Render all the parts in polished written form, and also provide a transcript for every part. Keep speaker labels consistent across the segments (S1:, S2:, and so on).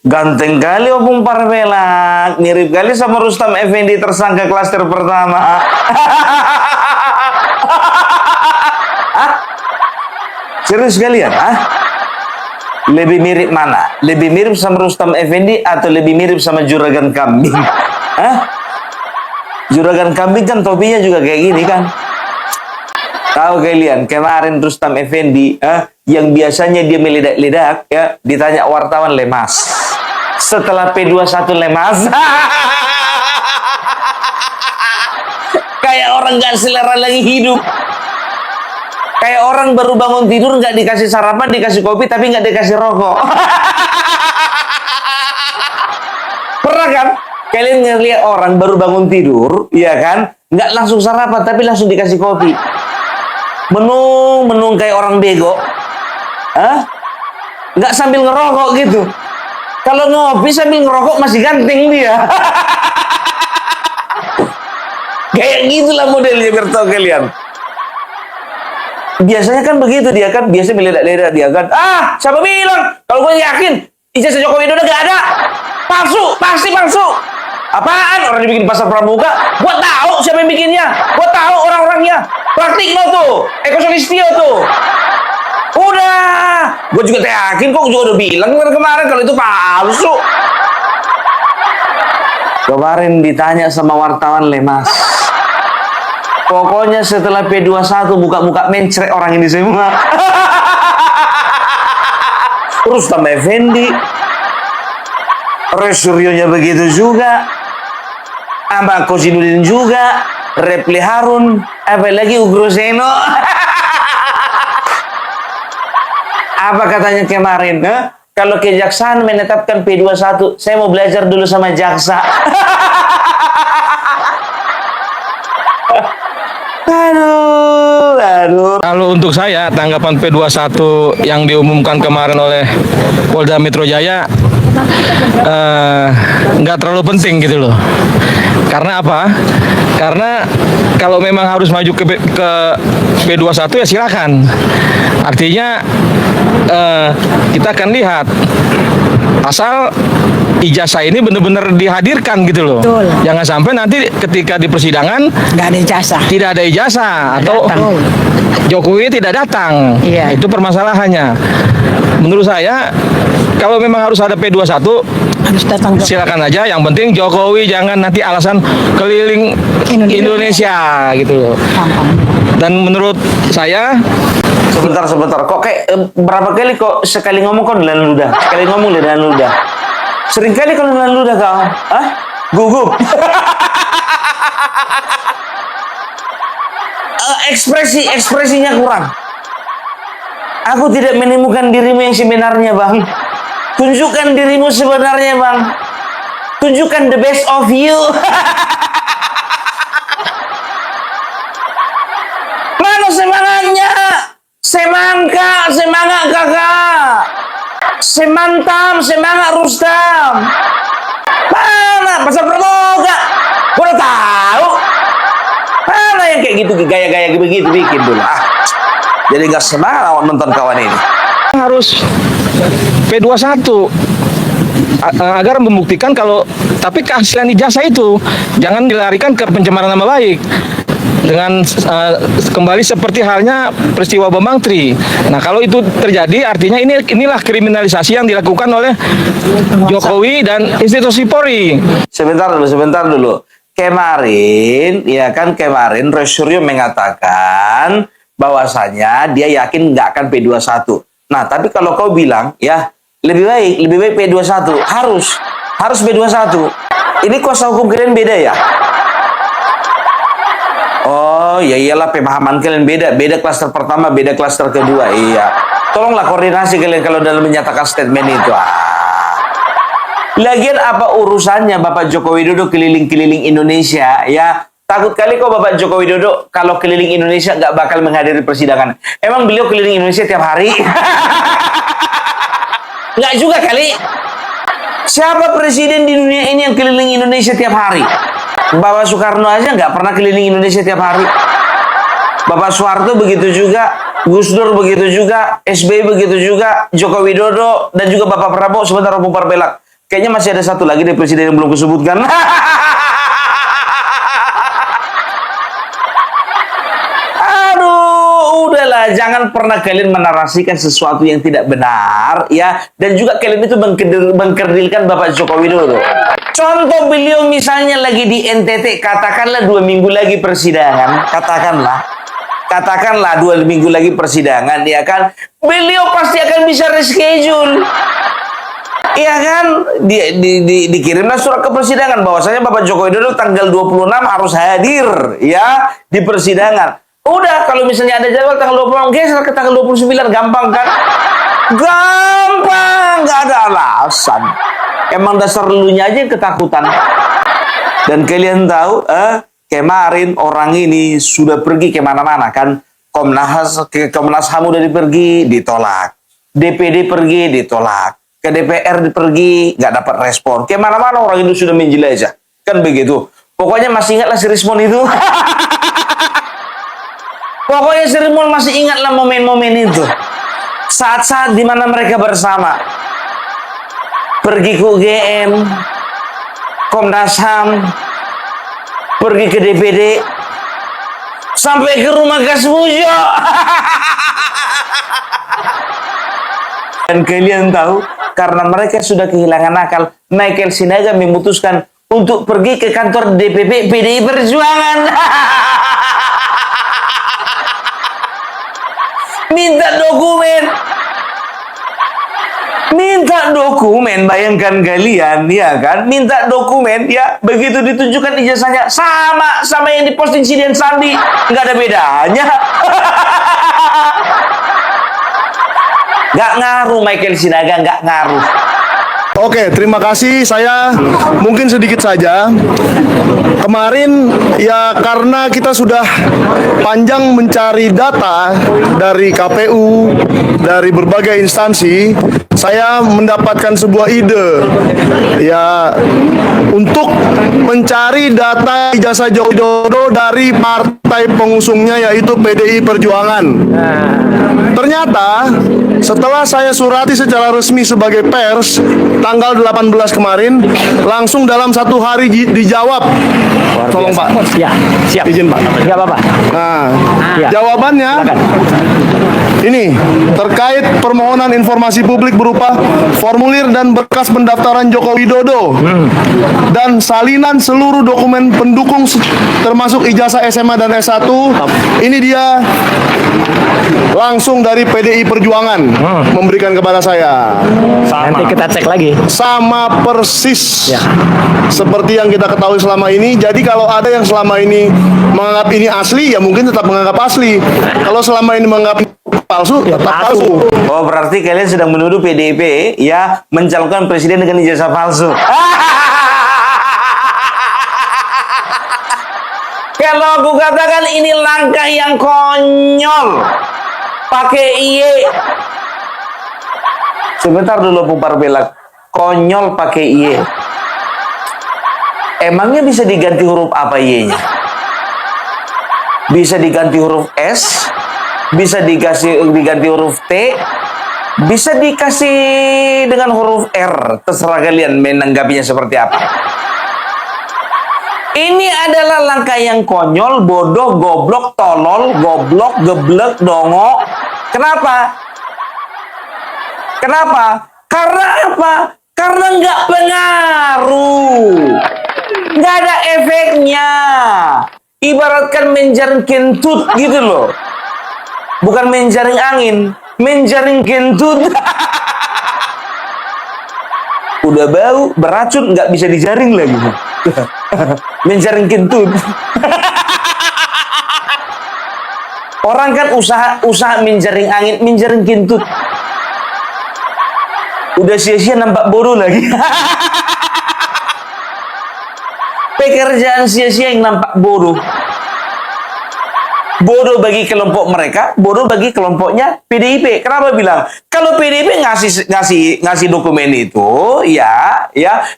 S1: Ganteng kali Opung Parmelak, mirip kali sama Rustam Effendi tersangka klaster pertama. Serius kalian? Lebih mirip mana? Lebih mirip sama Rustam Effendi atau lebih mirip sama Juragan Kambing? Juragan Kambing kan topinya juga kayak gini kan? Tahu kalian kemarin Rustam Effendi yang biasanya dia meledak-ledak ya, ditanya wartawan lemas. Setelah P21 lemas. Kayak orang gak selera lagi hidup. Kayak orang baru bangun tidur gak dikasih sarapan, dikasih kopi tapi gak dikasih rokok. Pernah kan? Kalian ngeliat orang baru bangun tidur, ya kan? Gak langsung sarapan tapi langsung dikasih kopi. Menung kayak orang bego. Nggak sambil ngerokok gitu. Kalau ngopi sambil ngerokok masih ganteng dia. Kayak gitulah modelnya, biar tahu kalian. Biasanya kan begitu dia kan, biasa meledak-ledak dia kan. Siapa bilang? Kalau gue yakin ijazah Joko Widodo gak ada. Palsu, pasti palsu. Apaan orang dibikin pasar pramuka? Gua tahu siapa yang bikinnya. Gua tahu orang-orangnya. Praktik lo tuh, Eko Sulistyo tuh. Udah, gue juga yakin kok, juga udah bilang kemarin kalau itu palsu. Kemarin ditanya sama wartawan lemas. Pokoknya setelah P21 buka-buka mencret orang ini semua. Rustam Effendi, Resuryonya begitu juga, sama Kozinudin juga, Repli Harun, apalagi Ugroseno. Apa katanya kemarin? Kalau kejaksaan menetapkan P21, saya mau belajar dulu sama jaksa. Aduh.
S2: Kalau untuk saya, tanggapan P21 yang diumumkan kemarin oleh Polda Metro Jaya nggak terlalu penting gitu loh. Karena apa? Karena kalau memang harus maju ke P21 ya silakan. Artinya kita akan lihat asal ijazah ini benar-benar dihadirkan gitu loh. Betul. Jangan sampai nanti ketika di persidangan
S3: nggak ada ijazah,
S2: tidak ada ijazah atau Jokowi tidak datang.
S3: Iya.
S2: Itu permasalahannya. Menurut saya kalau memang harus ada P21
S3: harus datang.
S2: Silakan aja. Yang penting Jokowi jangan nanti alasan keliling Indonesia gitu loh. Dan menurut saya
S1: Sebentar. Kok kayak berapa kali kok sekali ngomong kok nelan ludah. Sekali ngomong nelan ludah. Sering kali kalau nelan ludah kau. Gugup. Ekspresinya kurang. Aku tidak menemukan dirimu yang sebenarnya, Bang. Tunjukkan dirimu sebenarnya, Bang. Tunjukkan the best of you. Mana semangatnya? Semangat kakak. Semangat Rustam. Mana pasar pramuka? Gua udah tahu. Mana yang kayak gitu, gaya-gaya begitu bikin dulu. Jadi gak semangat awak nonton kawan ini.
S2: Harus P21 agar membuktikan kalau tapi keaslian ijazah itu jangan dilarikan ke pencemaran nama baik dengan kembali seperti halnya peristiwa Bambang Tri. Nah, kalau itu terjadi artinya inilah kriminalisasi yang dilakukan oleh Jokowi dan institusi Polri.
S1: Sebentar dulu. Kemarin Resuryo mengatakan bahwasanya dia yakin nggak akan P21. Nah, tapi kalau kau bilang ya lebih baik P21, harus P21. Ini kuasa hukum kalian beda ya? Oh, ya iyalah, pemahaman kalian beda klaster pertama, beda klaster kedua. Iya. Tolonglah koordinasi kalian kalau dalam menyatakan statement itu. Lagian apa urusannya Bapak Joko Widodo keliling-keliling Indonesia ya? Takut kali kok Bapak Joko Widodo kalau keliling Indonesia nggak bakal menghadiri persidangan. Emang beliau keliling Indonesia tiap hari? Nggak juga kali. Siapa presiden di dunia ini yang keliling Indonesia tiap hari? Bapak Soekarno aja nggak pernah keliling Indonesia tiap hari. Bapak Soeharto begitu juga. Gus Dur begitu juga, SBY begitu juga, Joko Widodo, dan juga Bapak Prabowo. Sebentar, Bung Parpelak. Kayaknya masih ada satu lagi deh presiden yang belum kusebutkan. Aduh, udahlah, jangan pernah kalian menarasikan sesuatu yang tidak benar, ya. Dan juga kalian itu mengkerdilkan Bapak Joko Widodo. Contoh beliau misalnya lagi di NTT, katakanlah 2 minggu lagi persidangan, katakanlah 2 minggu lagi persidangan, ya kan? Beliau pasti akan bisa reschedule. Iya kan, dikirimlah surat ke persidangan bahwasanya Bapak Joko Widodo tanggal 26 harus hadir ya di persidangan. Udah, kalau misalnya ada jadwal tanggal 26 geser ke tanggal 29, gampang kan? Gampang, nggak ada alasan. Emang dasar lunya aja yang ketakutan. Dan kalian tahu, kemarin orang ini sudah pergi kemana-mana kan? Komnas HAM udah pergi, ditolak. DPD pergi, ditolak. Ke DPR pergi, nggak dapat respon. Kemana-mana orang itu sudah menjelajah. Kan begitu. Pokoknya masih ingatlah si Rismon itu. Pokoknya si Rismon masih ingatlah momen-momen itu. Saat-saat di mana mereka bersama. Pergi ke UGM, Komnas HAM, pergi ke DPD, sampai ke rumah Kasmujo. Dan kalian tahu, karena mereka sudah kehilangan akal, Michael Sinaga memutuskan untuk pergi ke kantor DPP PDI Perjuangan. Minta dokumen, bayangkan kalian, ya kan? Minta dokumen, ya. Begitu ditunjukkan ijazahnya, sama yang diposting si Dian Sandi, nggak ada bedanya. Nggak ngaruh Michael Sinaga, nggak ngaruh.
S4: Oke, terima kasih. Saya mungkin sedikit saja. Kemarin ya karena kita sudah panjang mencari data dari KPU, dari berbagai instansi, saya mendapatkan sebuah ide ya untuk mencari data ijazah Joko Widodo dari partai pengusungnya yaitu PDI Perjuangan. Ternyata setelah saya surati secara resmi sebagai pers tanggal 18 kemarin, langsung dalam 1 hari dijawab. Tolong Pak.
S2: Ya, siap.
S4: Izin Pak.
S2: Nggak apa-apa.
S4: Nah,
S2: Ya.
S4: jawabannya ini terkait permohonan informasi publik berupa formulir dan berkas pendaftaran Joko Widodo dan salinan seluruh dokumen pendukung termasuk ijazah SMA dan S1. Ini dia langsung dari PDI Perjuangan memberikan kepada saya.
S2: Nanti kita cek lagi.
S4: Sama persis seperti yang kita ketahui selama ini. Jadi kalau ada yang selama ini menganggap ini asli, ya mungkin tetap menganggap asli. Kalau selama ini menganggap palsu, tetap palsu.
S1: Oh, berarti kalian sedang menuduh PDIP ya mencalonkan presiden dengan ijazah palsu. Kalau aku katakan ini langkah yang konyol. Pakai iye. Sebentar dulu Bung Parpelak. Konyol pakai iye. Emangnya bisa diganti huruf apa iye-nya? Bisa diganti huruf S, bisa diganti huruf T, bisa dikasih dengan huruf R. Terserah kalian menanggapinya seperti apa. Ini adalah langkah yang konyol, bodoh, goblok, tolol, goblok, geblek, dongo. Kenapa? Karena apa? Karena nggak pengaruh. Nggak ada efeknya. Ibaratkan menjaring kentut gitu loh. Bukan menjaring angin, menjaring kentut. Udah bau, beracun, nggak bisa dijaring lagi. Menjaring kentut. Orang kan usaha menjaring angin, menjaring kentut. Udah sia-sia nampak bodoh lagi. Pekerjaan sia-sia yang nampak bodoh. Bodoh bagi kelompok mereka, bodoh bagi kelompoknya PDIP. Kenapa bilang? Kalau PDIP ngasih dokumen itu, ya,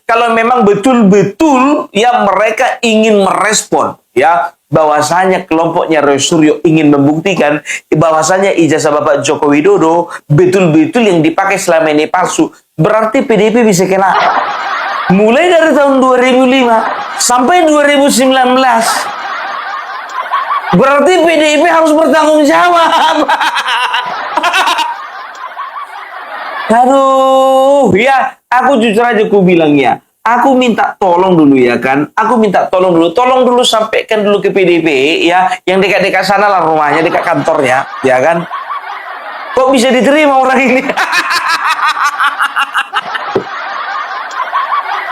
S1: kalau memang betul-betul ya mereka ingin merespon, ya, bahwasanya kelompoknya Roy Suryo ingin membuktikan bahwasanya ijazah Bapak Joko Widodo betul-betul yang dipakai selama ini palsu, berarti PDIP bisa kena. Mulai dari tahun 2005 sampai 2019. Berarti PDIP harus bertanggung jawab. Aduh, ya, aku jujur aja ku bilang ya. Aku minta tolong dulu ya kan. Aku minta tolong dulu. Tolong dulu sampaikan dulu ke PDIP ya, yang dekat-dekat sana lah rumahnya, dekat kantornya, ya kan. Kok bisa diterima orang ini?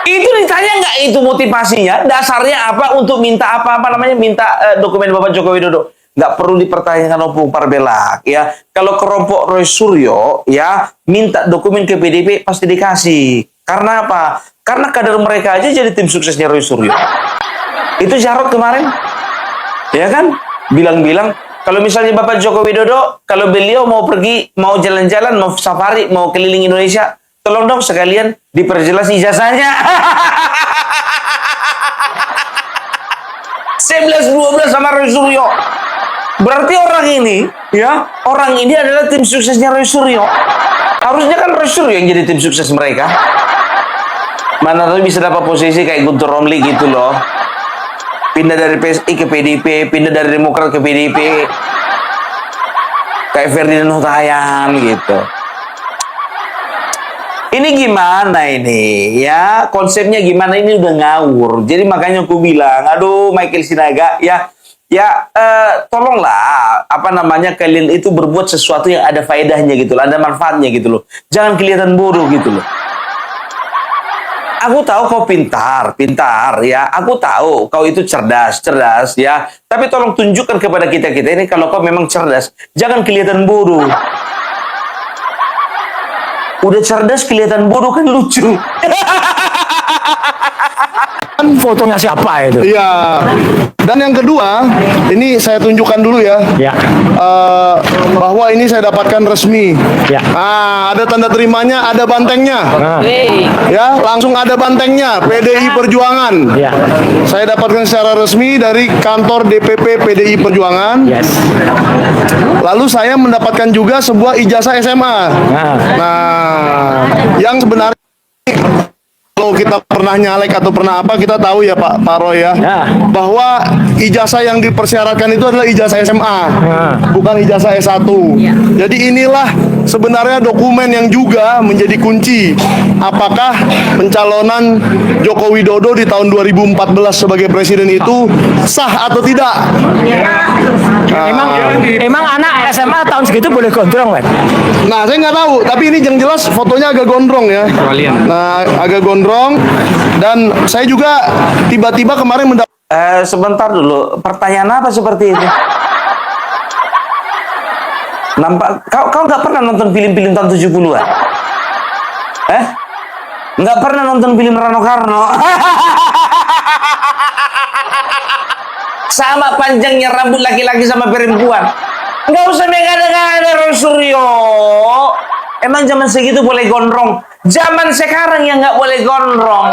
S1: Itu ditanya nggak itu motivasinya? Dasarnya apa untuk minta minta dokumen Bapak Joko Widodo? Nggak perlu dipertanyakan opung Parbelak ya. Kalau kelompok Roy Suryo ya minta dokumen ke PDIP pasti dikasih. Karena apa? Karena kader mereka aja jadi tim suksesnya Roy Suryo. Itu Jarod kemarin, ya kan? Bilang-bilang kalau misalnya Bapak Joko Widodo, kalau beliau mau pergi, mau jalan-jalan, mau safari, mau keliling Indonesia, tolong dong sekalian diperjelas ijazahnya. 11-12 sama Roy Suryo. Berarti orang ini, ya, orang ini adalah tim suksesnya Roy Suryo. Harusnya kan Roy Suryo yang jadi tim sukses mereka. Mana tuh bisa dapat posisi kayak Guntur Romli gitu loh. Pindah dari PSI ke PDIP, pindah dari Demokrat ke PDIP. Kayak Ferdinand Huta gitu. Ini gimana ini ya, konsepnya gimana ini udah ngawur. Jadi makanya aku bilang, aduh Michael Sinaga ya tolonglah kalian itu berbuat sesuatu yang ada faedahnya gitu loh, ada manfaatnya gitu loh. Jangan kelihatan bodoh gitu loh. Aku tahu kau pintar ya. Aku tahu kau itu cerdas ya. Tapi tolong tunjukkan kepada kita ini kalau kau memang cerdas, jangan kelihatan bodoh. Udah cerdas kelihatan bodoh kan lucu.
S2: Fotonya siapa itu?
S4: Iya. Dan yang kedua, ini saya tunjukkan dulu ya.
S2: Ya.
S4: Bahwa ini saya dapatkan resmi.
S2: Ya.
S4: Ada tanda terimanya, ada bantengnya. Ya, langsung ada bantengnya, PDI Perjuangan.
S2: Ya.
S4: Saya dapatkan secara resmi dari kantor DPP PDI Perjuangan.
S2: Yes.
S4: Lalu saya mendapatkan juga sebuah ijazah SMA. Nah, yang sebenarnya kalau kita pernah nyalek atau pernah apa, kita tahu ya Pak Roy ya, bahwa ijazah yang dipersyaratkan itu adalah ijazah SMA, bukan ijazah S1. Jadi inilah sebenarnya dokumen yang juga menjadi kunci apakah pencalonan Joko Widodo di tahun 2014 sebagai presiden itu sah atau tidak.
S2: Emang anak SMA tahun segitu boleh gondrong, kan?
S4: Nah, saya nggak tahu, tapi ini yang jelas fotonya agak gondrong ya. Nah, agak gondrong. Dan saya juga tiba-tiba kemarin
S1: Sebentar dulu, pertanyaan apa seperti itu? Nampak kau nggak pernah nonton film-film tahun 70-an? Nggak pernah nonton film Rano Karno? Sama panjangnya rambut laki-laki sama perempuan. Nggak usah mengada-ngada Roy Suryo. Emang zaman segitu boleh gondrong? Zaman sekarang yang nggak boleh gondrong.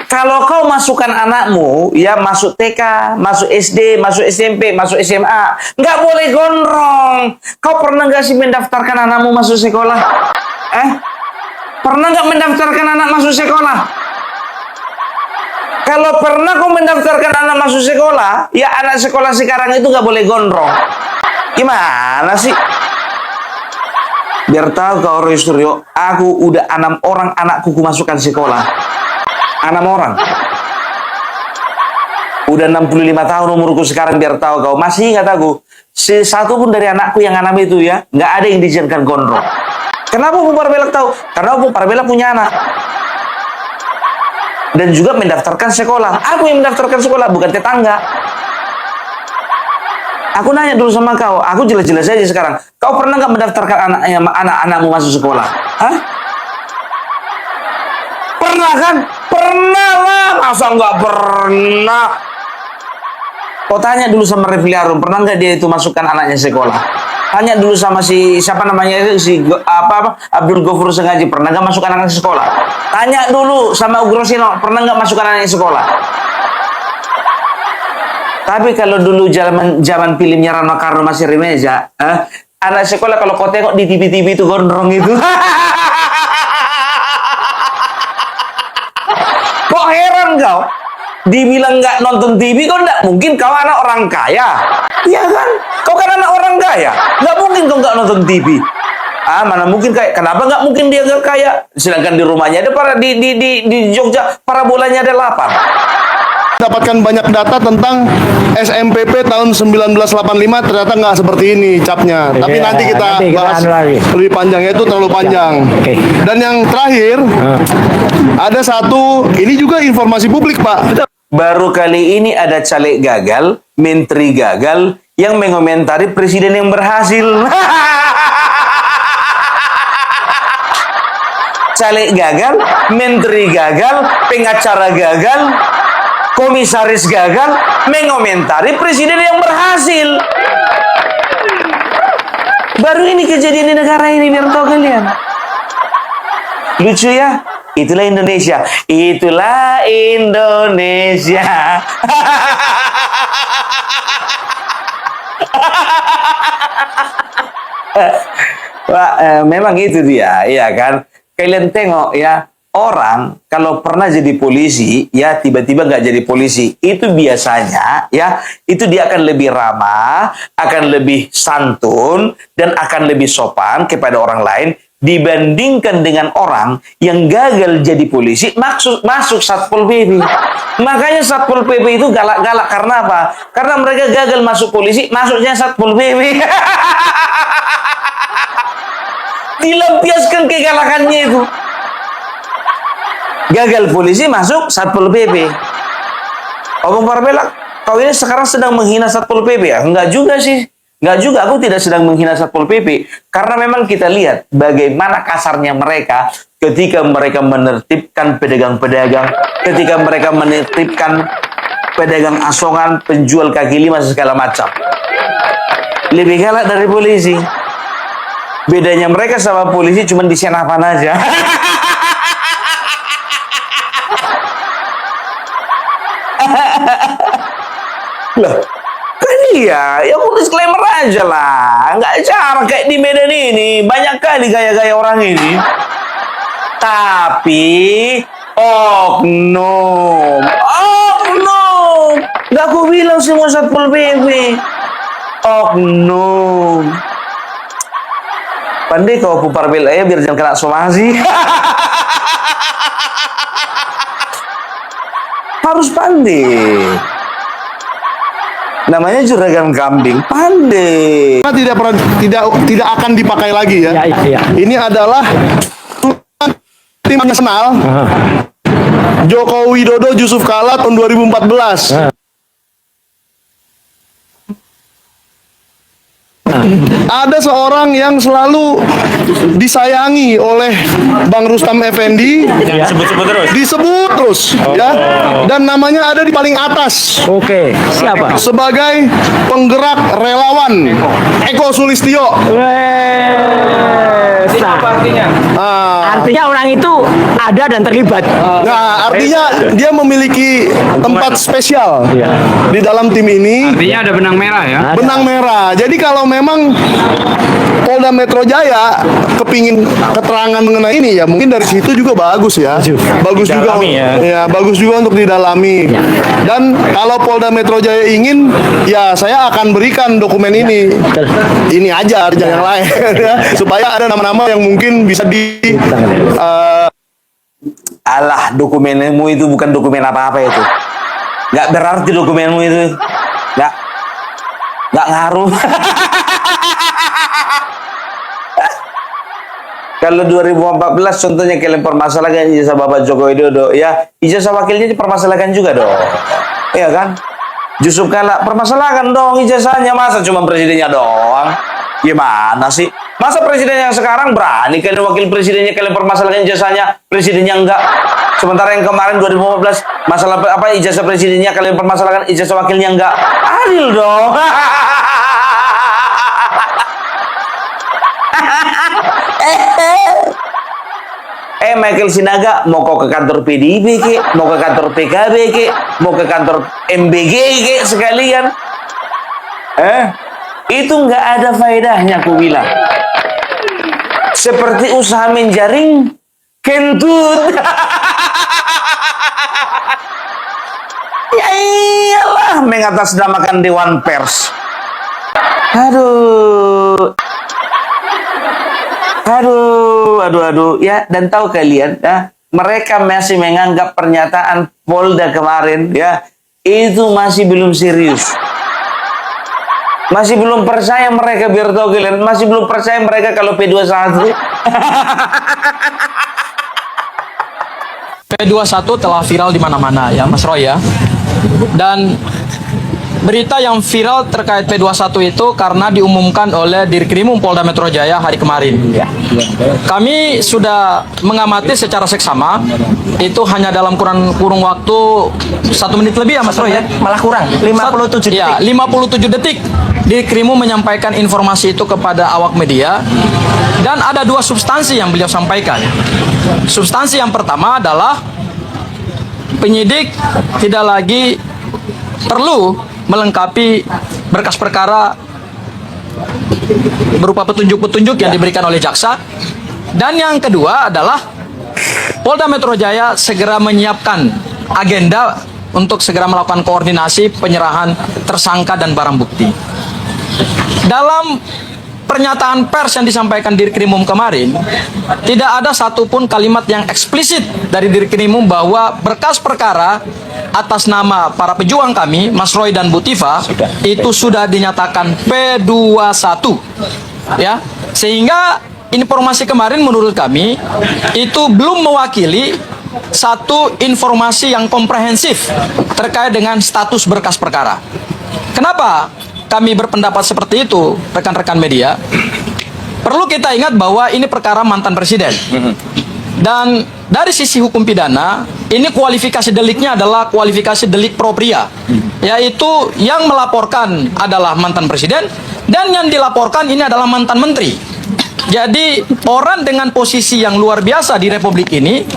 S1: Kalau kau masukkan anakmu, ya masuk TK, masuk SD, masuk SMP, masuk SMA, nggak boleh gondrong. Kau pernah nggak sih mendaftarkan anakmu masuk sekolah? Pernah nggak mendaftarkan anak masuk sekolah? Kalau pernah kau mendaftarkan anak masuk sekolah, ya anak sekolah sekarang itu nggak boleh gondrong. Gimana sih? Biar tahu kau Roy Suryo, aku udah 6 orang anakku masukkan sekolah. 6 orang. Udah 65 tahun umurku sekarang, biar tahu kau. Masih ingat aku, satu pun dari anakku yang 6 itu ya, nggak ada yang diizinkan gondrong. Kenapa Opung Parbelak tahu? Karena Opung Parbelak punya anak. Dan juga mendaftarkan sekolah. Aku yang mendaftarkan sekolah, bukan tetangga. Aku nanya dulu sama kau, aku jelas-jelas aja sekarang. Kau pernah nggak mendaftarkan anak-anakmu masuk sekolah? Pernah kan? Pernah lah, masa nggak pernah? Kau tanya dulu sama Refli Harun, pernah nggak dia itu masukkan anaknya sekolah? Tanya dulu sama siapa namanya itu, Abdul Ghafur Sengaji, pernah nggak masukkan anaknya sekolah? Tanya dulu sama Ugro Sino, pernah nggak masukkan anaknya sekolah? Tapi kalau dulu zaman filmnya Rano Karno masih Rimeja, anak sekolah kalau kau tengok di TV-TV itu gondrong itu. Kok heran kau? Dibilang nggak nonton TV, kau nggak mungkin kau anak orang kaya. Iya kan? Kau kan anak orang kaya. Nggak mungkin kau nggak nonton TV. Mana mungkin kaya? Kenapa nggak mungkin dia nggak kaya? Sedangkan di rumahnya ada di Jogja parabolanya ada 8.
S4: Dapatkan banyak data tentang SMPP tahun 1985, ternyata nggak seperti ini capnya. Tapi
S3: Iya,
S4: nanti kita
S3: nanti kita
S4: bahas
S3: anu lagi.
S4: lebih panjang, itu terlalu panjang.
S3: Oke.
S4: Dan yang terakhir, ada satu, ini juga informasi publik, Pak.
S1: Baru kali ini ada caleg gagal, menteri gagal, yang mengomentari presiden yang berhasil. Caleg gagal, menteri gagal, pengacara gagal, komisaris gagal, mengomentari presiden yang berhasil. Baru ini kejadian di negara ini, biar tahu kalian. Lucu ya? Itulah Indonesia. Itulah Indonesia. Wah, memang itu dia, ya kan? Kalian tengok ya, orang kalau pernah jadi polisi, ya tiba-tiba nggak jadi polisi, itu biasanya ya, itu dia akan lebih ramah, akan lebih santun, dan akan lebih sopan kepada orang lain dibandingkan dengan orang yang gagal jadi polisi masuk Satpol PP. Makanya Satpol PP itu galak-galak karena apa? Karena mereka gagal masuk polisi, masuknya Satpol PP. Dilampiaskan kegalakannya itu. Gagal polisi masuk Satpol PP. Omong Parbela, kau ini sekarang sedang menghina Satpol PP ya? Enggak juga sih. Enggak juga, aku tidak sedang menghina Satpol PP. Karena memang kita lihat bagaimana kasarnya mereka ketika mereka menertibkan pedagang-pedagang, ketika mereka menertibkan pedagang asongan, penjual kaki lima, segala macam. Lebih galak dari polisi. Bedanya mereka sama polisi cuma di senapan aja. Loh, kan iya, ya aku disclaimer aja lah. Nggak jarang kayak di Medan ini, banyak kali gaya-gaya orang ini. Tapi oknum, nggak aku bilang semua Satpol PP, oknum. Pandai kau pupar bel biar jangan kena somasi. Harus pandai. Namanya juragan kambing, pandai.
S4: Karena tidak akan dipakai lagi ya.
S3: Iya.
S4: Ini adalah tim nasional Joko Widodo Yusuf Kala tahun 2014. Ada seorang yang selalu disayangi oleh Bang Rustam Effendi, disebut terus ya, dan namanya ada di paling atas.
S3: Oke, siapa?
S4: Sebagai penggerak relawan, Eko Sulistyo.
S3: Artinya orang itu ada dan terlibat.
S4: Nah, artinya dia memiliki tempat spesial di dalam tim ini.
S5: Artinya ada benang merah ya?
S4: Benang merah. Jadi kalau memang Polda Metro Jaya kepingin keterangan mengenai ini, ya mungkin dari situ juga bagus ya. Bagus juga, ya bagus juga untuk didalami. Dan kalau Polda Metro Jaya ingin, ya saya akan berikan dokumen ini. Ini aja, jangan yang lain ya. Supaya ada nama-nama yang mungkin bisa
S1: Alah, dokumenmu itu bukan dokumen apa-apa itu. Nggak berarti dokumenmu itu. Nggak ngaruh. Kalau 2014 contohnya kalian permasalahkan ijazah Bapak Joko Widodo, ya ijazah wakilnya dipermasalahkan juga dong. Iya kan? Yusuf Kala permasalahkan dong ijazahnya, masa cuma presidennya doang? Gimana sih? Masa presiden yang sekarang berani kalian wakil presidennya kalian permasalahkan ijazahnya, presidennya enggak? Sementara yang kemarin 2015 masalah apa ijazah presidennya kalian permasalahkan, ijazah wakilnya enggak? Adil dong. Michael Sinaga mau kau ke kantor PDIP ke, mau ke kantor PKB ke, mau ke kantor MBG ke sekalian. Itu nggak ada faedahnya aku bilang. Seperti usaha menjaring kentut. Ya iyalah, mengatasnamakan Dewan Pers. Aduh, ya. Dan tahu kalian, ya, mereka masih menganggap pernyataan Polda kemarin, ya, itu masih belum serius. Masih belum percaya mereka, biar tahu kalian, masih belum percaya mereka kalau P21.
S5: P21 telah viral di mana-mana ya Mas Roy ya. Dan berita yang viral terkait P21 itu karena diumumkan oleh Dirkrimum Polda Metro Jaya hari kemarin. Kami sudah mengamati secara seksama, itu hanya dalam kurung waktu 1 menit lebih ya Mas Roy ya.
S3: Malah kurang, 57 detik.
S5: Ya, 57 detik Dirkrimum menyampaikan informasi itu kepada awak media. Dan ada 2 substansi yang beliau sampaikan. Substansi yang pertama adalah penyidik tidak lagi perlu melengkapi berkas perkara berupa petunjuk-petunjuk yang diberikan oleh jaksa. Dan yang kedua adalah Polda Metro Jaya segera menyiapkan agenda untuk segera melakukan koordinasi penyerahan tersangka dan barang bukti. Dalam pernyataan pers yang disampaikan Dirkrimum kemarin, tidak ada satupun kalimat yang eksplisit dari Dirkrimum bahwa berkas perkara atas nama para pejuang kami, Mas Roy dan Bu Tifa, itu sudah dinyatakan P21. Ya, sehingga informasi kemarin menurut kami itu belum mewakili satu informasi yang komprehensif terkait dengan status berkas perkara. Kenapa kami berpendapat seperti itu, rekan-rekan media? Perlu kita ingat bahwa ini perkara mantan presiden. Dan dari sisi hukum pidana, ini kualifikasi deliknya adalah kualifikasi delik propria, yaitu yang melaporkan adalah mantan presiden dan yang dilaporkan ini adalah mantan menteri. Jadi orang dengan posisi yang luar biasa di Republik ini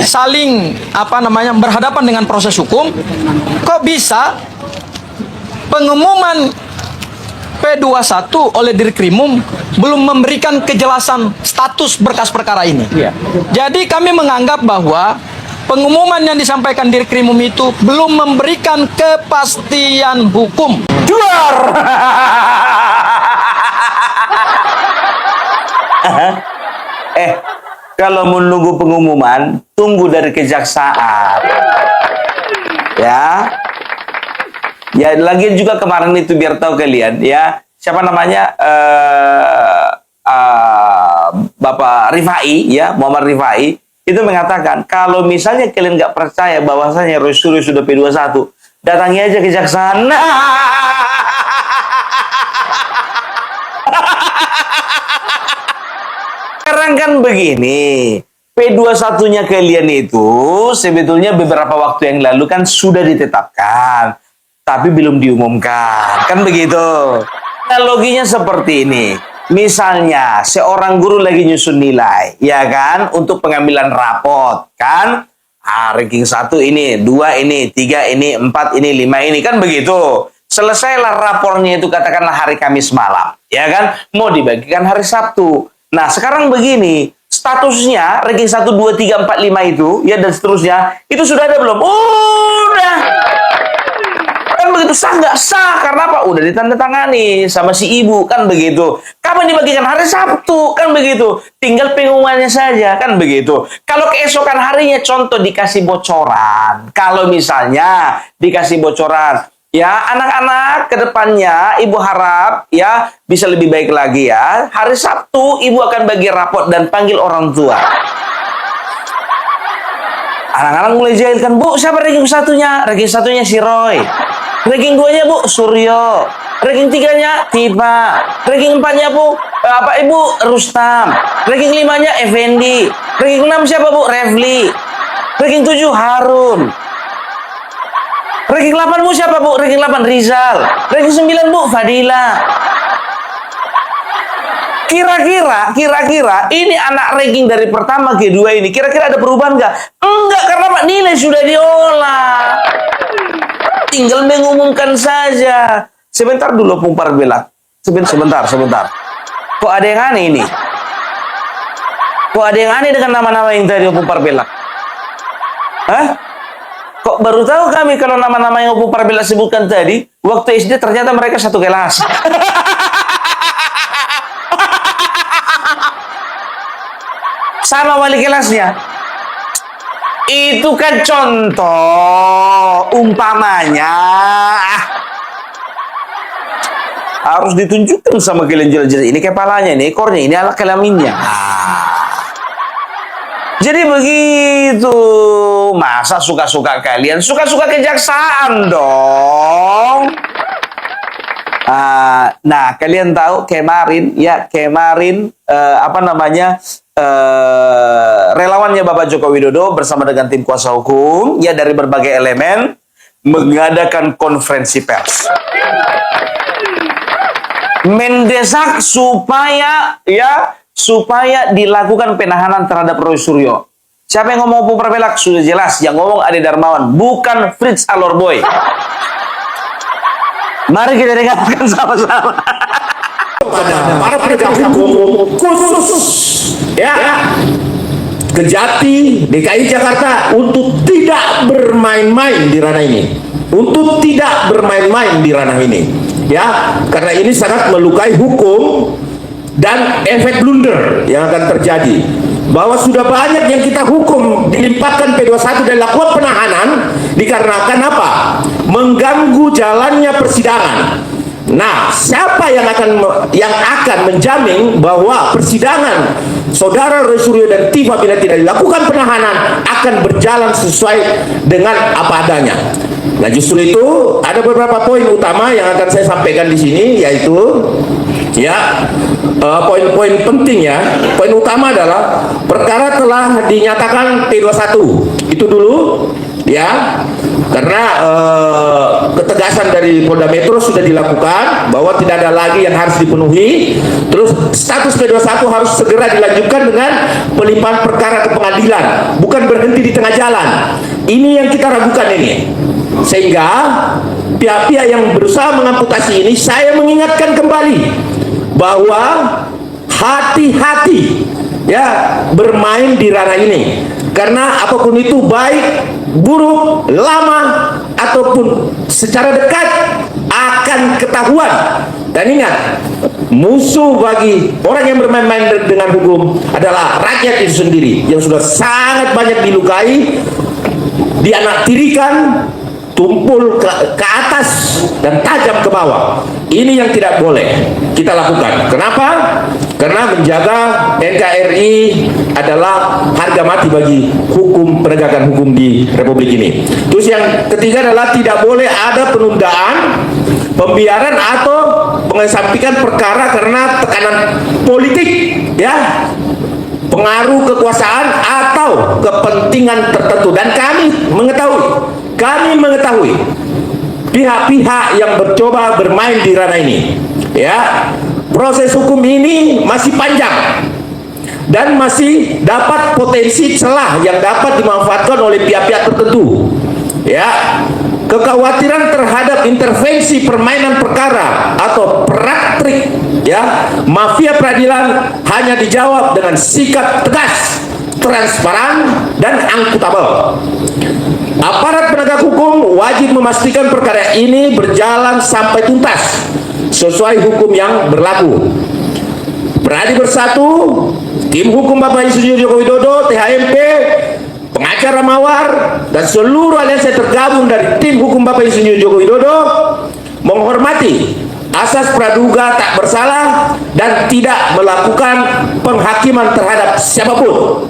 S5: saling berhadapan dengan proses hukum. Kok bisa pengumuman P21 oleh Dirkrimum belum memberikan kejelasan status berkas perkara ini? Jadi kami menganggap bahwa pengumuman yang disampaikan Dirkrimum itu belum memberikan kepastian hukum.
S1: Duar. Kalau menunggu pengumuman, tunggu dari kejaksaan. Ya. Ya, lagi juga kemarin itu biar tahu kalian, ya. Siapa namanya? Bapak Rifai, ya, Muhammad Rifai, itu mengatakan, kalau misalnya kalian nggak percaya bahwasanya Roy Suryo sudah P21, datangi aja kejaksaan. Sekarang kan begini, P21-nya kalian itu sebetulnya beberapa waktu yang lalu kan sudah ditetapkan, tapi belum diumumkan, kan begitu. Analoginya seperti ini, misalnya seorang guru lagi nyusun nilai, ya kan, untuk pengambilan rapot, kan, ranking 1 ini, 2 ini, 3 ini, 4 ini, 5 ini, kan begitu. Selesailah rapornya itu katakanlah hari Kamis malam, ya kan, mau dibagikan hari Sabtu. Nah, sekarang begini, statusnya ranking 1, 2, 3, 4, 5 itu, ya, dan seterusnya, itu sudah ada belum? Udah. Kan begitu, sah nggak sah? Karena apa? Udah ditandatangani sama si ibu, kan begitu. Kapan dibagikan? Hari Sabtu, kan begitu. Tinggal pengumumannya saja, kan begitu. Kalau keesokan harinya, contoh dikasih bocoran. Kalau misalnya dikasih bocoran, ya, anak-anak ke depannya ibu harap ya bisa lebih baik lagi ya. Hari Sabtu ibu akan bagi rapot dan panggil orang tua. Anak-anak mulai jahilkan, Bu, siapa ranking 1-nya? Ranking 1-nya si Roy. Ranking 2-nya Bu, Suryo. Ranking 3-nya Tifa. Ranking 4-nya Bu, Ibu Rustam. Ranking 5-nya Effendi. Ranking 6 siapa Bu? Refli. Ranking 7 Harun. Ranking 8 Bu siapa Bu? Ranking 8 Rizal. Ranking 9 Bu Fadila. Kira-kira ini anak ranking dari pertama ke dua ini, kira-kira ada perubahan nggak? Enggak, karena nilai sudah diolah. Tinggal mengumumkan saja. Sebentar dulu, Pung Parbelak. Sebentar. Kok ada yang aneh ini? Kok ada yang aneh dengan nama-nama yang tadi Pung Parbelak? Hah? Kok baru tahu kami kalau nama-nama yang Pung Parbelak sebutkan tadi, waktu SD ternyata mereka satu kelas. Sama wali kelasnya. Itu kan contoh umpamanya. Harus ditunjukkan sama kalian jelas-jelas. Ini kepalanya, ini ekornya, ini alat kelaminnya. Jadi begitu. Masa suka-suka kalian? Suka-suka kejaksaan dong. Nah, kalian tahu kemarin relawannya Bapak Joko Widodo bersama dengan tim kuasa hukum ya dari berbagai elemen mengadakan konferensi pers mendesak supaya dilakukan penahanan terhadap Roy Suryo. Siapa yang ngomong Pung Parbelak? Sudah jelas, yang ngomong Ade Darmawan, bukan Fritz Alorboy. Mari kita dengarkan sama-sama.
S6: Para penegak hukum khusus Kejati DKI Jakarta untuk tidak bermain-main di ranah ini, karena ini sangat melukai hukum dan efek blunder yang akan terjadi, bahwa sudah banyak yang kita hukum dilimpahkan P21 dan lakukan penahanan dikarenakan apa? Mengganggu jalannya persidangan. Nah, siapa yang akan menjamin bahwa persidangan saudara Roy Suryo dan tim apabila tidak dilakukan penahanan akan berjalan sesuai dengan apa adanya? Nah, justru itu ada beberapa poin utama yang akan saya sampaikan di sini, yaitu poin-poin penting ya. Poin utama adalah perkara telah dinyatakan P21. Itu dulu ya. Karena ketegasan dari Polda Metro sudah dilakukan bahwa tidak ada lagi yang harus dipenuhi. Terus status P21 harus segera dilanjutkan dengan pelimpahan perkara ke pengadilan, bukan berhenti di tengah jalan. Ini yang kita ragukan ini. Sehingga pihak-pihak yang berusaha mengamputasi ini, saya mengingatkan kembali bahwa hati-hati ya bermain di ranah ini, karena apapun itu baik buruk, lama ataupun secara dekat akan ketahuan. Dan ingat, musuh bagi orang yang bermain-main dengan hukum adalah rakyat itu sendiri yang sudah sangat banyak dilukai, dianaktirikan, tumpul ke atas dan tajam ke bawah. Ini yang tidak boleh kita lakukan. Kenapa? Karena menjaga NKRI adalah harga mati bagi hukum, penegakan hukum di Republik ini. Terus yang ketiga adalah tidak boleh ada penundaan, pembiaran atau mengesampingkan perkara karena tekanan politik, ya, pengaruh kekuasaan atau kepentingan tertentu. Dan kami mengetahui pihak-pihak yang mencoba bermain di ranah ini, ya. Proses hukum ini masih panjang dan masih dapat potensi celah yang dapat dimanfaatkan oleh pihak-pihak tertentu, ya. Kekhawatiran terhadap intervensi permainan perkara atau praktik, ya, mafia peradilan hanya dijawab dengan sikap tegas, transparan, dan akuntabel. Aparat penegak hukum wajib memastikan perkara ini berjalan sampai tuntas sesuai hukum yang berlaku. Berani Bersatu, tim hukum Bapak Insinyur Joko Widodo, THMP, pengacara Mawar, dan seluruh aliansi tergabung dari tim hukum Bapak Insinyur Joko Widodo menghormati asas praduga tak bersalah dan tidak melakukan penghakiman terhadap siapapun.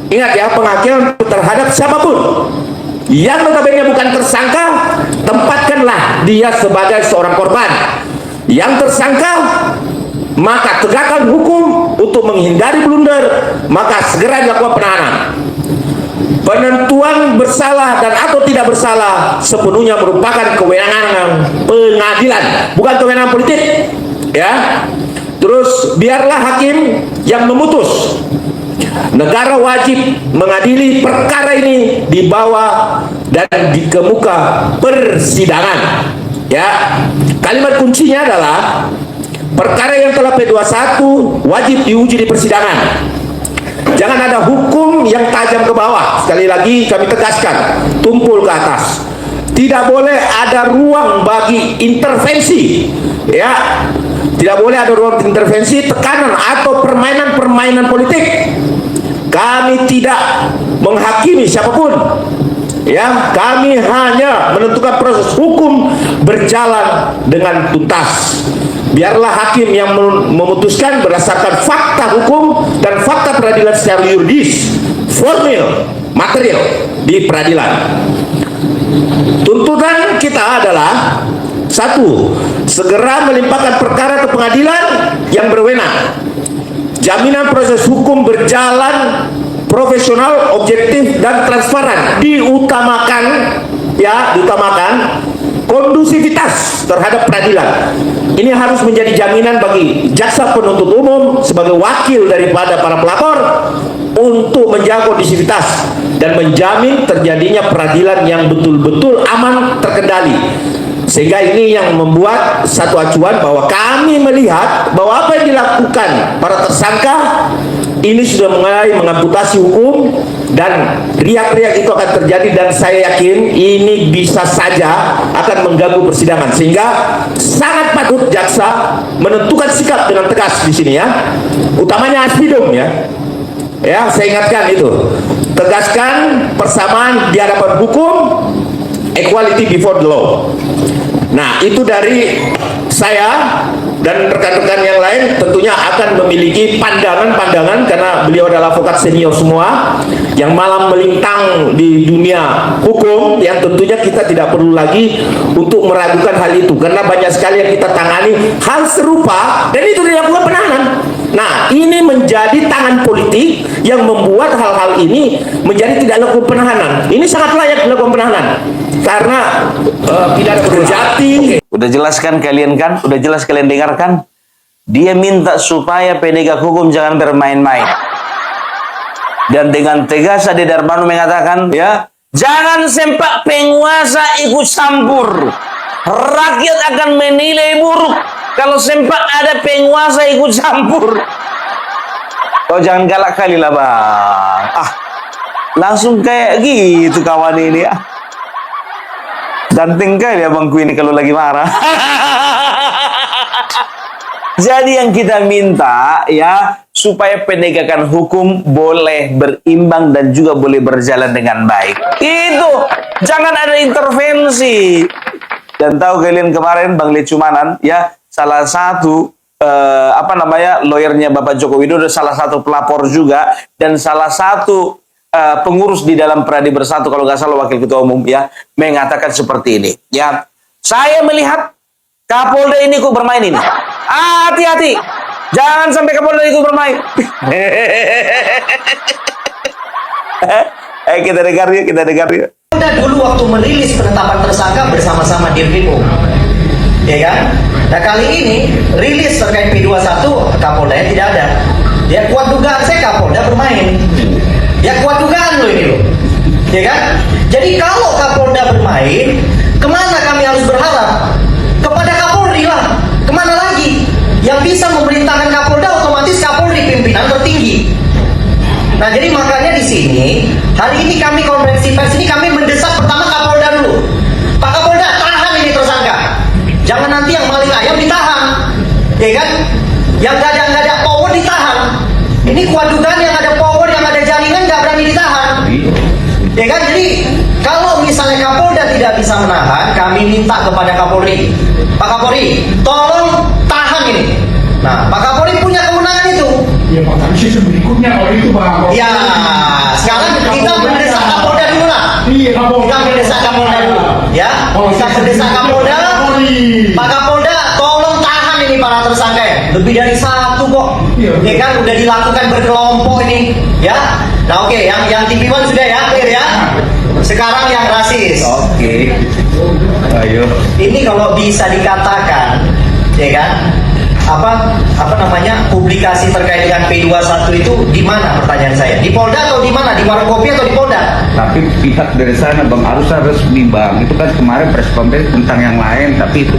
S6: Ingat ya, penghakiman terhadap siapapun. Yang notabene bukan tersangka, tempatkanlah dia sebagai seorang korban. Yang tersangka, maka tegakkan hukum untuk menghindari blunder, maka segera dilakukan penahanan. Penentuan bersalah dan atau tidak bersalah sepenuhnya merupakan kewenangan pengadilan, bukan kewenangan politik, ya. Terus biarlah hakim yang memutus. Negara wajib mengadili perkara ini di bawah dan di kemuka persidangan. Ya, kalimat kuncinya adalah perkara yang telah P21 wajib diuji di persidangan. Jangan ada hukum yang tajam ke bawah. Sekali lagi kami tegaskan, tumpul ke atas. Tidak boleh ada ruang bagi intervensi. Ya, tidak boleh ada ruang intervensi, tekanan atau permainan-permainan politik. Kami tidak menghakimi siapapun. Ya, kami hanya menentukan proses hukum berjalan dengan tuntas. Biarlah hakim yang memutuskan berdasarkan fakta hukum dan fakta peradilan secara yuridis, formil, material di peradilan. Tuntutan kita adalah satu, segera melimpahkan perkara ke pengadilan yang berwenang. Jaminan proses hukum berjalan profesional, objektif dan transparan. Diutamakan, ya, diutamakan kondusivitas terhadap peradilan. Ini harus menjadi jaminan bagi jaksa penuntut umum sebagai wakil daripada para pelapor untuk menjaga kondusivitas dan menjamin terjadinya peradilan yang betul-betul aman, terkendali. Sehingga ini yang membuat satu acuan bahwa kami melihat bahwa apa yang dilakukan para tersangka ini sudah mulai mengamputasi hukum, dan riak-riak itu akan terjadi, dan saya yakin ini bisa saja akan mengganggu persidangan, sehingga sangat patut jaksa menentukan sikap dengan tegas di sini, ya, utamanya aspidum, ya. Ya, saya ingatkan itu, tegaskan persamaan di hadapan hukum, equality before the law. Nah, itu dari saya, dan rekan-rekan yang lain tentunya akan memiliki pandangan-pandangan karena beliau adalah advokat senior semua yang malam melintang di dunia hukum, yang tentunya kita tidak perlu lagi untuk meragukan hal itu karena banyak sekali yang kita tangani hal serupa dan itu dilakukan penahanan. Nah, ini menjadi tangan politik yang membuat hal-hal ini menjadi tidak laku penahanan. Ini sangat layak dilakukan penahanan karena tidak ada berjati.
S1: Udah jelas kan kalian kan? Udah jelas kalian dengar kan? Dia minta supaya penegak hukum jangan bermain-main. Dan dengan tegas Ade Darmano mengatakan, ya, jangan sempat penguasa ikut campur. Rakyat akan menilai buruk kalau sempat ada penguasa ikut campur. Kau jangan galak kali lah, Bang. Ah, langsung kayak gitu kawan ini, ah. Ganteng kali abangku ini kalau lagi marah. Jadi yang kita minta, ya, supaya penegakan hukum boleh berimbang dan juga boleh berjalan dengan baik. Itu, jangan ada intervensi. Dan tahu kalian kemarin Bang Lecumanan, ya, salah satu lawyernya Bapak Joko Widodo, salah satu pelapor juga, dan salah satu pengurus di dalam Pradi Bersatu, kalau nggak salah wakil ketua umum, ya, mengatakan seperti ini, ya, saya melihat Kapolda ini kok bermain ini. Hati-hati, jangan sampai Kapolda itu bermain. Kita dengar yuk, kita dengar yuk.
S3: Kapolda dulu waktu merilis penetapan tersangka bersama-sama Dirkrimum, ya kan? Nah, kali ini rilis terkait P21, Kapolda tidak ada. Ya, kuat dugaan saya Kapolda bermain. Ya, kuat dugaan loh ini loh, ya kan? Jadi kalau Kapolda bermain, kemana kami harus berharap? Kepada Kapolri lah. Kemana lagi? Yang bisa memerintahkan Kapolda otomatis Kapolri, pimpinan tertinggi. Nah, jadi makanya di sini hari ini kami konferensi pers ini kami mendesak pertama Kapolda dulu. Pak Kapolda, tahan ini tersangka. Jangan nanti yang maling ayam ditahan, ya kan? Yang nggak ada power ditahan. Ini kuat dugaan yang ada power, yang ada jaringan nggak berani ditahan, ya kan? Jadi kalau misalnya Kapolda tidak bisa menahan, kami minta kepada Kapolri, Pak Kapolri, tolong tahan ini. Nah, Pak Kapolri punya kewenangan itu.
S7: Ya, Pak, tapi sistem berikutnya kalau itu, Pak.
S3: Ya, sekarang kita mendesak Kapolda dulu lah.
S7: Iya, Kapolda.
S3: Kita mendesak Kapolda dulu, ya. Kita mendesak Kapolda. Pak Kapolda, tolong tahan ini para tersangka ya. Lebih dari satu kok.
S7: Iya.
S3: Ya kan, udah dilakukan berkelompok ini, ya. Nah, oke, yang TV1 sudah ya, clear ya. Sekarang yang rasis. Oke. Ayo. Ini kalau bisa dikatakan, ya kan, apa namanya publikasi terkait dengan P21 itu di mana, pertanyaan saya? Di Polda atau di mana? Di warung kopi atau di Polda?
S8: Tapi pihak dari sana Bang harusnya resmi Bang. Itu kan kemarin press conference tentang yang lain, tapi itu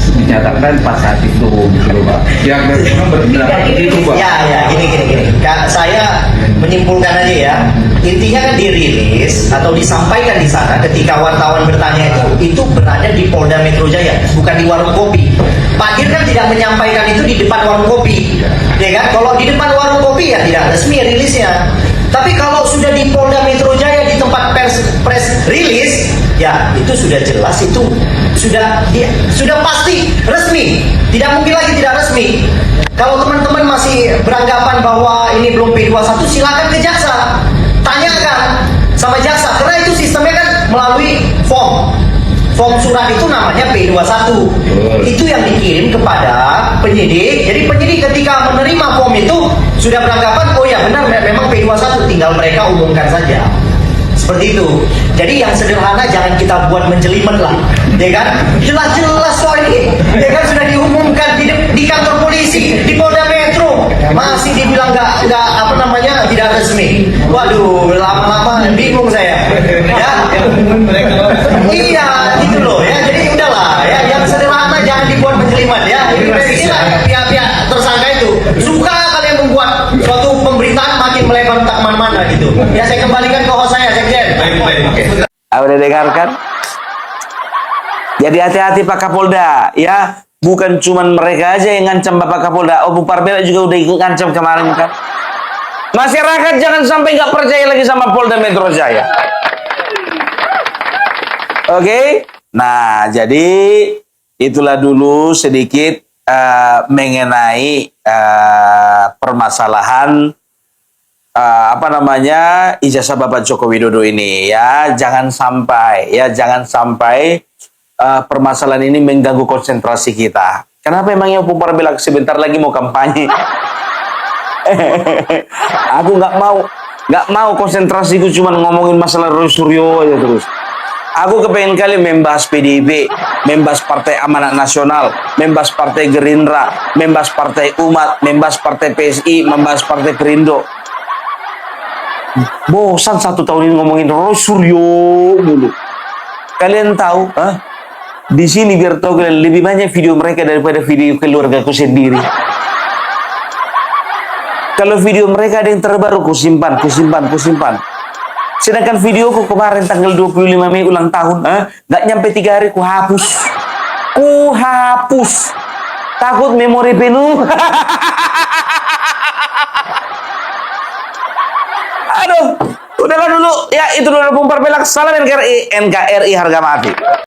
S8: dinyatakan pas saat itu gitu loh Bang. Yang memang berpendapat itu Bang.
S3: Ya, gini. Saya menyimpulkan aja ya. Intinya kan dirilis atau disampaikan di sana ketika wartawan bertanya itu berada di Polda Metro Jaya, bukan di warung kopi. Pak Dir kan tidak menyampaikan itu di depan warung kopi, ya kan? Kalau di depan warung kopi ya tidak resmi rilisnya. Tapi kalau sudah di Polda Metro Jaya di tempat press rilis, ya itu sudah jelas, itu sudah pasti resmi. Tidak mungkin lagi tidak resmi. Kalau teman-teman masih beranggapan bahwa ini belum P21, silakan ke jaksa, tanyakan sama jaksa, karena itu sistemnya kan melalui form surat, itu namanya P21. Itu yang dikirim kepada penyidik. Jadi penyidik ketika menerima form itu sudah beranggapan, oh ya benar memang P21, tinggal mereka umumkan saja. Seperti itu. Jadi yang sederhana jangan kita buat menjelimet lah, ya kan? Jelas-jelas kok ini, ya kan, sudah diumumkan di kantor polisi, di Polda Metro, masih dibilang nggak apa namanya tidak resmi. Waduh, lama-lama bingung saya. Ya, iya gitu loh ya. Jadi udahlah ya, yang sederhana jangan dibuat menjelimet ya. Ini pihak-pihak tersangka itu suka kalian membuat suatu pemberitaan makin melebar tak kemana-mana gitu. Ya, saya kembalikan ke host saya, Sekjen.
S1: Udah dengarkan? Jadi hati-hati Pak Kapolda ya. Bukan cuman mereka aja yang ngancam Bapak Kapolda. Oh, Bu Parbela juga udah ikut ngancam kemarin kan. Masyarakat jangan sampai nggak percaya lagi sama Polda Metro Jaya. Oke? Nah, jadi itulah dulu sedikit mengenai permasalahan ijazah Bapak Joko Widodo ini ya. Jangan sampai permasalahan ini mengganggu konsentrasi kita. Kenapa emangnya Bu Parbela sebentar lagi mau kampanye? Aku nggak mau konsentrasiku cuma ngomongin masalah Roy Suryo aja terus. Aku kepengen kali membahas PDIP, membahas Partai Amanat Nasional, membahas Partai Gerindra, membahas Partai Umat, membahas Partai PSI, membahas Partai Perindo. Bosan 1 tahun ini ngomongin Roy Suryo dulu. Kalian tahu, di sini biar tahu kalian, lebih banyak video mereka daripada video keluargaku sendiri. Kalau video mereka ada yang terbaru, ku simpan. Sedangkan videoku kemarin tanggal 25 Mei ulang tahun, nggak nyampe 3 hari ku hapus. Takut memori penuh. Aduh, udahlah dulu. Ya, itu dulu Bung Parbela. Salam NKRI harga mati.